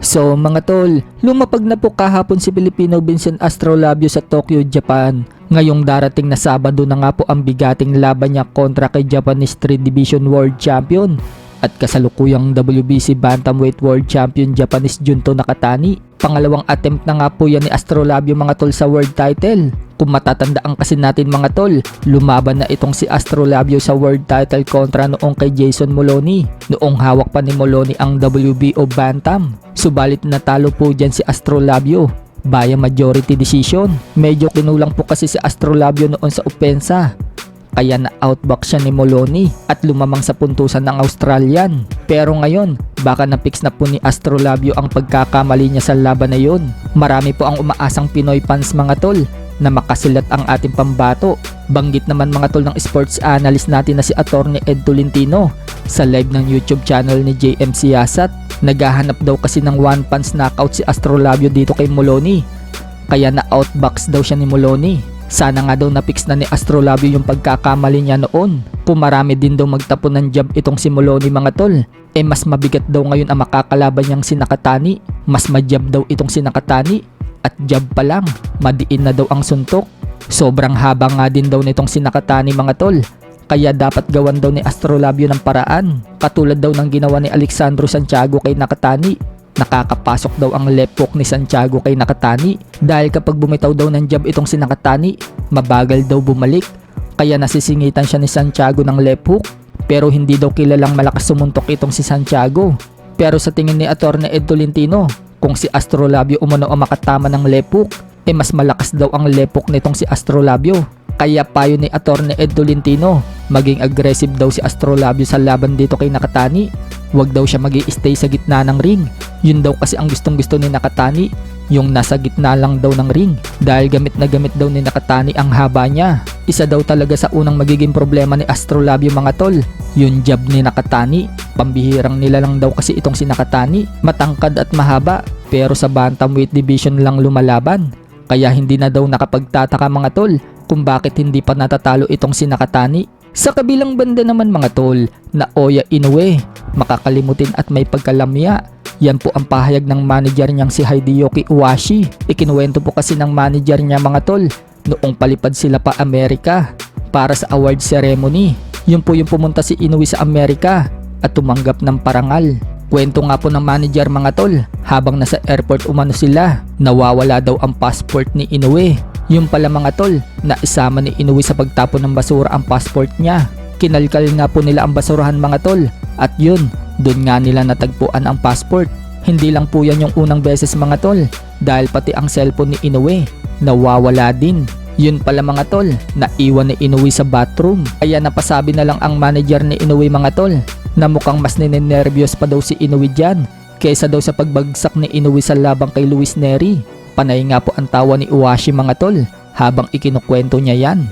So mga tol, lumapag na po kahapon si Pilipino Vincent Astrolabio sa Tokyo, Japan. Ngayong darating na Sabado na nga po ang bigating laban niya kontra kay Japanese 3 Division World Champion at kasalukuyang WBC Bantamweight World Champion Japanese Junto Nakatani. Pangalawang attempt na nga po yan ni Astrolabio mga tol sa world title. Kung matatandaan kasi natin mga tol, lumaban na itong si Astrolabio sa world title kontra noong kay Jason Moloney. Noong hawak pa ni Moloney ang WBO Bantam. Subalit natalo po dyan si Astrolabio via majority decision. Medyo kinulang po kasi si Astrolabio noon sa opensa. Kaya na-outbox siya ni Moloney at lumamang sa puntusan ng Australian. Pero ngayon, baka na-fix na po ni Astrolabio ang pagkakamali niya sa laban na yun. Marami po ang umaasang Pinoy fans mga tol na makasilat ang ating pambato. Banggit naman mga tol ng sports analyst natin na si Attorney Ed Tolentino sa live ng YouTube channel ni JM Siyasat. Naghahanap daw kasi ng one punch knockout si Astrolabio dito kay Moloney. Kaya na-outbox daw siya ni Moloney. Sana nga daw na-fix na ni Astrolabio yung pagkakamali niya noon. Kung marami din daw magtapon ng jab itong si Moloney mga tol, mas mabigat daw ngayon ang makakalaban niyang si Nakatani. Mas majab daw itong si Nakatani at jab pa lang, madiin na daw ang suntok. Sobrang haba nga din daw nitong si Nakatani mga tol. Kaya dapat gawan daw ni Astrolabio ng paraan. Katulad daw ng ginawa ni Alexandro Santiago kay Nakatani. Nakakapasok daw ang left hook ni Santiago kay Nakatani. Dahil kapag bumitaw daw ng jab itong si Nakatani, mabagal daw bumalik. Kaya nasisingitan siya ni Santiago ng left hook. Pero hindi daw kilalang malakas sumuntok itong si Santiago. Pero sa tingin ni Attorney Ed Tolentino, kung si Astrolabio umano ang makatama ng left hook, mas malakas daw ang left hook nitong si Astrolabio. Kaya payo ni Attorney Ed Tolentino, maging aggressive daw si Astrolabio sa laban dito kay Nakatani. Huwag daw siya magi-stay sa gitna ng ring. Yun daw kasi ang gustong-gusto ni Nakatani, yung nasa gitna lang daw ng ring. Dahil gamit na gamit daw ni Nakatani ang haba niya. Isa daw talaga sa unang magiging problema ni Astrolabio mga tol, yung jab ni Nakatani. Pambihirang nila lang daw kasi itong si Nakatani. Matangkad at mahaba, pero sa bantamweight division lang lumalaban. Kaya hindi na daw nakapagtataka mga tol kung bakit hindi pa natatalo itong si Nakatani. Sa kabilang banda naman mga tol, Naoya Inoue, makakalimutin at may pagkalamya. Yan po ang pahayag ng manager niyang si Hideyoki Iwashi. Ikinuwento po kasi ng manager niya mga tol, noong palipad sila pa Amerika para sa award ceremony. Yun po yung pumunta si Inoue sa Amerika at tumanggap ng parangal. Kwento nga po ng manager mga tol, habang nasa airport umano sila, nawawala daw ang passport ni Inoue. Yung pala mga tol, naisama ni Inoue sa pagtapon ng basura ang passport niya. Kinalkal nga po nila ang basurahan mga tol, at yun, doon nga nila natagpuan ang passport. Hindi lang po yan yung unang beses mga tol, dahil pati ang cellphone ni Inoue nawawala din. Yun pala mga tol, naiwan ni Inoue sa bathroom. Kaya napasabi na lang ang manager ni Inoue mga tol, na mukhang mas ninenervyos pa daw si Inoue dyan kaysa daw sa pagbagsak ni Inoue sa labang kay Luis Nery. Panay nga po ang tawa ni Iwashi mga tol habang ikinukwento niya yan.